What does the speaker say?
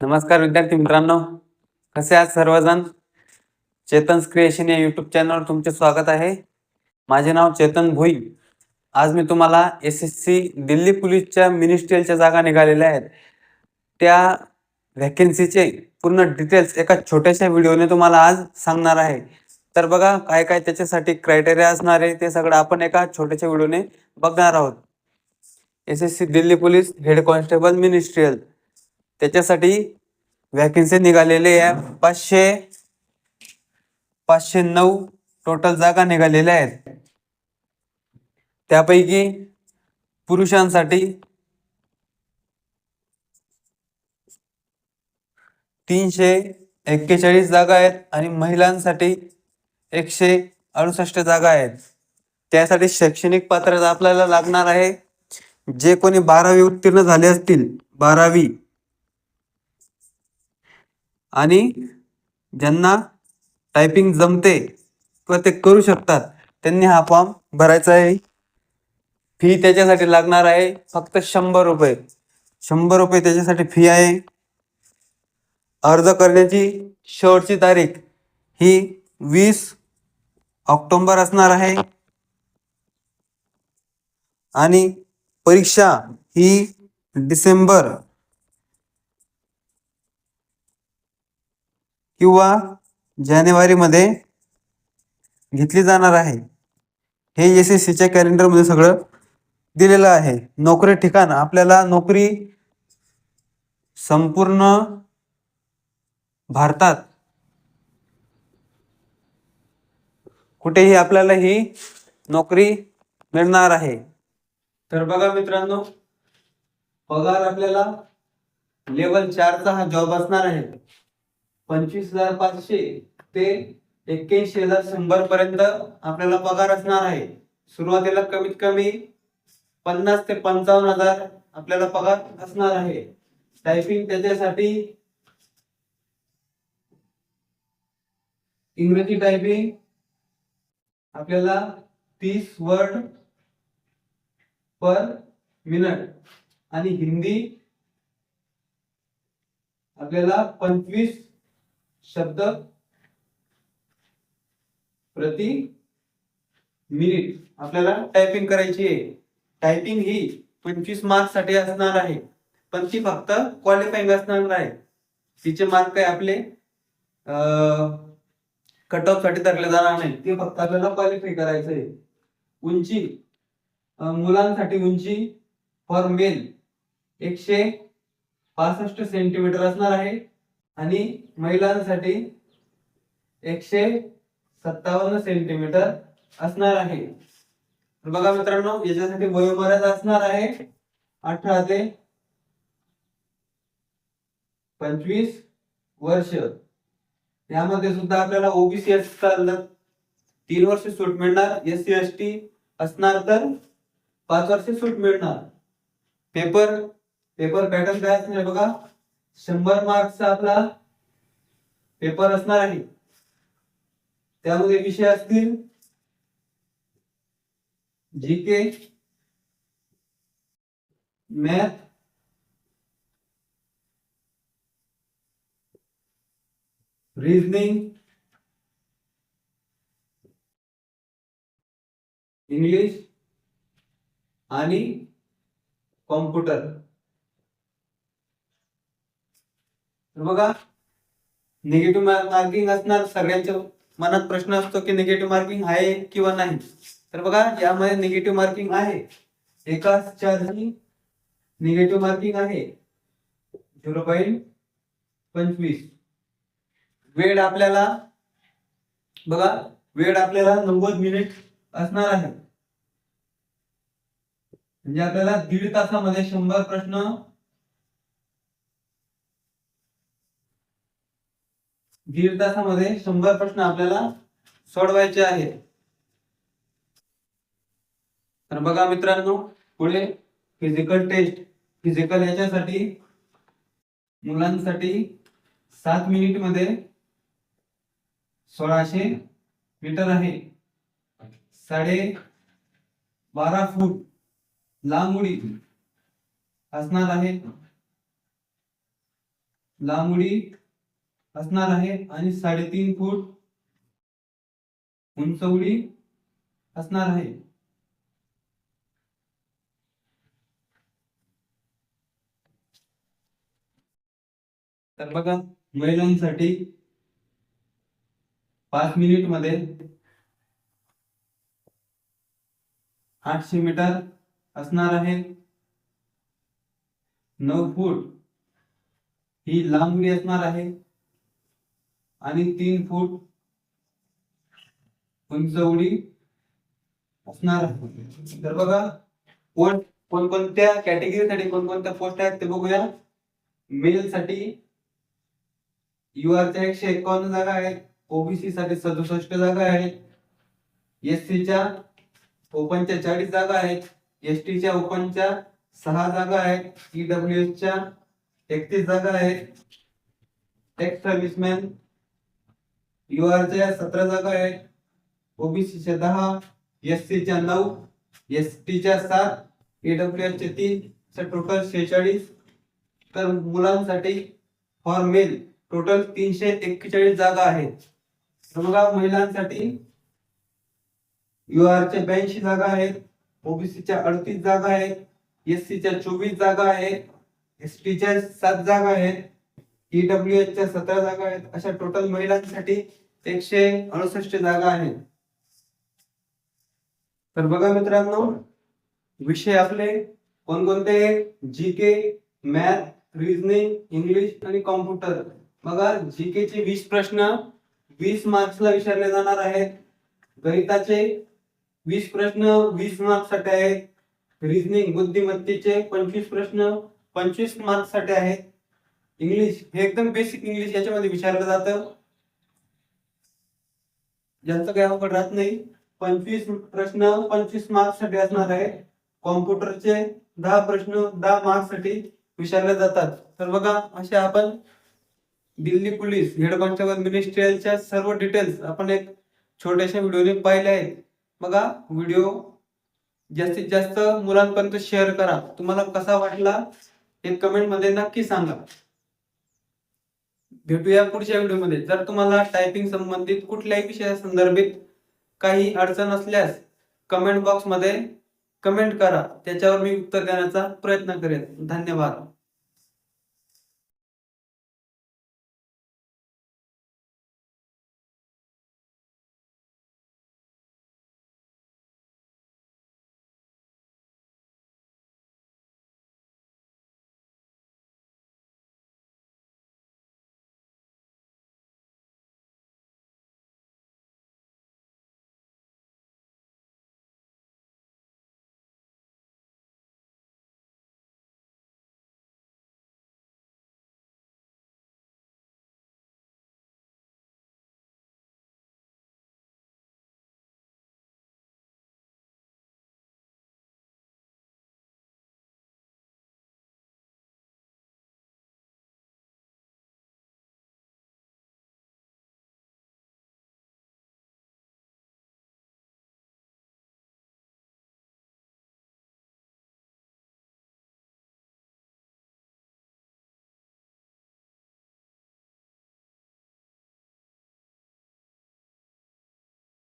नमस्कार विद्यार्थी मित्रांनो, कसे आहात सर्वजण? चेतन क्रिएशन या यूट्यूब चॅनलवर तुमचे स्वागत आहे. माझे नाव चेतन भोई. आज मी तुम्हाला SSC दिल्ली पोलीसच्या मिनिस्ट्रियलच्या जागा निघालेल्या आहेत त्या व्हॅकन्सीचे पूर्ण डिटेल्स एका छोट्याशा व्हिडिओने तुम्हाला आज सांगणार आहे. तर बघा काय काय त्याच्यासाठी क्रायटेरिया असणार आहे ते सगळं आपण एका छोट्याशा व्हिडिओने बघणार आहोत. SSC Delhi police head constable ministerial त्याच्यासाठी व्हॅकन्सी निघालेले आहे 509 टोटल जागा निघालेल्या आहेत. त्यापैकी पुरुषांसाठी 341 जागा आहेत आणि महिलांसाठी 168 जागा आहेत. त्यासाठी शैक्षणिक पात्रता आपल्याला लागणार आहे. जे कोणी 12वी उत्तीर्ण झाले असतील 12वी आणि ज्यांना टायपिंग जमते किंवा ते करू शकतात त्यांनी हा फॉर्म भरायचा आहे. फी त्याच्यासाठी लागणार आहे फक्त 100 रुपये. 100 रुपये त्याच्यासाठी फी आहे. अर्ज करण्याची शेवटची तारीख ही 20 ऑक्टोबर असणार आहे आणि परीक्षा ही डिसेंबर किंवा जानेवारीमध्ये घेतली जाणार आहे. हे SSCच्या कॅलेंडरमध्ये सगळं दिलेलं आहे. नोकरी ठिकाण आपल्याला नोकरी संपूर्ण भारतात कुठेही आपल्याला ही नोकरी मिळणार आहे. तर बघा मित्रांनो, पगार आपल्याला लेवल 4चा हा जॉब असणार आहे. 25,500 ते 81,100 पर्यंत आपल्याला पगार असणार आहे. सुरुवातीला कमीत कमी 50 ते 55,000 आपल्याला पगार असणार आहे. टायपिंग त्याच्यासाठी इंग्रजी टायपिंग आपल्याला 30 वर्ड पर मिनिट आणि हिंदी आपल्याला 25 शब्द प्रति मिनिट आपल्याला टायपिंग करायची आहे. टायपिंग ही 25 मार्क्स साठी असणार आहे, पण ती फक्त क्वालिफाईंग असणार आहे. तिचे मार्क काय आपले कट ऑफ साठी धरले जाणार नाही. ते फक्त आपल्याला क्वालिफाय करायचं आहे. उंची मुलांसाठी उंची फॉर मेल 165 सेंटीमीटर असणार आहे आणि महिलांसाठी 157 सेंटीमीटर असणार आहे. बघा मित्रांनो, याच्यासाठी वयोमर्यादा असणार आहे 18 ते 25 वर्ष. यामध्ये सुद्धा आपल्याला OBC असतात 3 वर्ष सूट मिळणार. SC ST असणार तर 5 वर्ष सूट मिळणार. पेपर पॅटर्न काय असणार बघा, 100 मार्क्सचा आपला पेपर असणार आहे. त्यामध्ये विषय असतील GK, मॅथ, रिजनिंग, इंग्लिश आणि कॉम्प्युटर. बघा, निगेटिव्ह मार्किंग असणार. सगळ्यांच्या मनात प्रश्न असतो की निगेटिव्ह मार्किंग आहे किंवा नाही. तर बघा, यामध्ये निगेटिव्ह मार्किंग आहे. एकाच चार्जची निगेटिव्ह मार्किंग आहे 0.25. वेळ आपल्याला बघा, वेळ आपल्याला 90 मिनिट असणार आहे. म्हणजे आपल्याला 1.5 तासामध्ये 100 प्रश्न आपल्याला सोडवायचे आहेत. तर बघा मित्रांनो, पुढे फिजिकल टेस्ट. फिजिकल याच्यासाठी मुलांसाठी 7 मिनिट मध्ये 1600 मीटर आहे. 12.5 फूट लांब उडी असणार आहे. लांब उडी असणार आहे आणि 3.5 फूट उंच उडी असणार आहे. तर बघा, महिलांसाठी 5 मिनिट मध्ये 800 मीटर असणार आहे. 9 फूट ही लांब उडी असणार आहे आणि 3 फूट उंच उडी असणार आहे. तर बघा, कोणकोणत्या कॅटेगरीसाठी कोणकोणत्या पोस्ट आहेत ते बघूया. मेल साठी युआर च्या 151 जागा आहेत, ओबीसी साठी 67 जागा आहेत, एससी च्या ओपनच्या 40 जागा आहेत, एसटी च्या ओपनच्या 6 जागा आहेत, ईडब्ल्यूएस च्या 31 जागा आहेत, एक्स सर्व्हिसमॅन युआर च्या 17 जागा आहेत, ओबीसी च्या 10, एससी च्या 9, एसटी च्या 7, ईडब्ल्यूएस च्या 3, टोटल 46. तर मुलांसाठी फॉर मेल टोटल 341 जागा आहेत. तर बघा, महिलांसाठी युआर च्या 82 जागा आहेत, ओबीसी च्या 38 जागा आहेत, एससी च्या 24 जागा आहेत, एसटी च्या 7 जागा आहेत, ईडब्ल्यूएस च्या 17 जागा आहेत. अशा टोटल महिलांसाठी 168 जागा आहेत. तर बघा मित्रांनो, विषय आपले कोणकोणते? जीके, मॅथ, रिजनिंग, इंग्लिश आणि कॉम्प्युटर. बघा, जीके चे 20 प्रश्न 20 मार्क्सला विचारले जाणार आहेत. गणिताचे 20 प्रश्न 20 मार्क्स साठी आहेत. रिजनिंग बुद्धिमत्तेचे 25 प्रश्न 25 मार्क्स साठी आहेत. इंग्लिश हे एकदम बेसिक इंग्लिश याच्यामध्ये विचारलं जातं, ज्यांचं काही अवघड राहत नाही. 25 प्रश्न 25 मार्क्स साठी असणार आहे. कॉम्प्युटरचे 10 प्रश्न 10 मार्क्स साठी विचारले जातात. तर बघा, असे आपण दिल्ली पोलीस हेड कॉन्स्टेबल मिनिस्ट्रियलच्या सर्व डिटेल्स आपण एक छोट्याशा व्हिडिओने पाहिले आहेत. बघा, व्हिडिओ जास्तीत जास्त मुलांपर्यंत शेअर करा. तुम्हाला कसा वाटला हे कमेंट मध्ये नक्की सांगा. भेटूया पुढच्या व्हिडिओमध्ये. जर तुम्हाला टायपिंग संबंधित कुठल्याही विषया संदर्भित काही अडचण असल्यास कमेंट बॉक्स मध्ये कमेंट करा, त्याच्यावर मी उत्तर देण्याचा प्रयत्न करेन. धन्यवाद.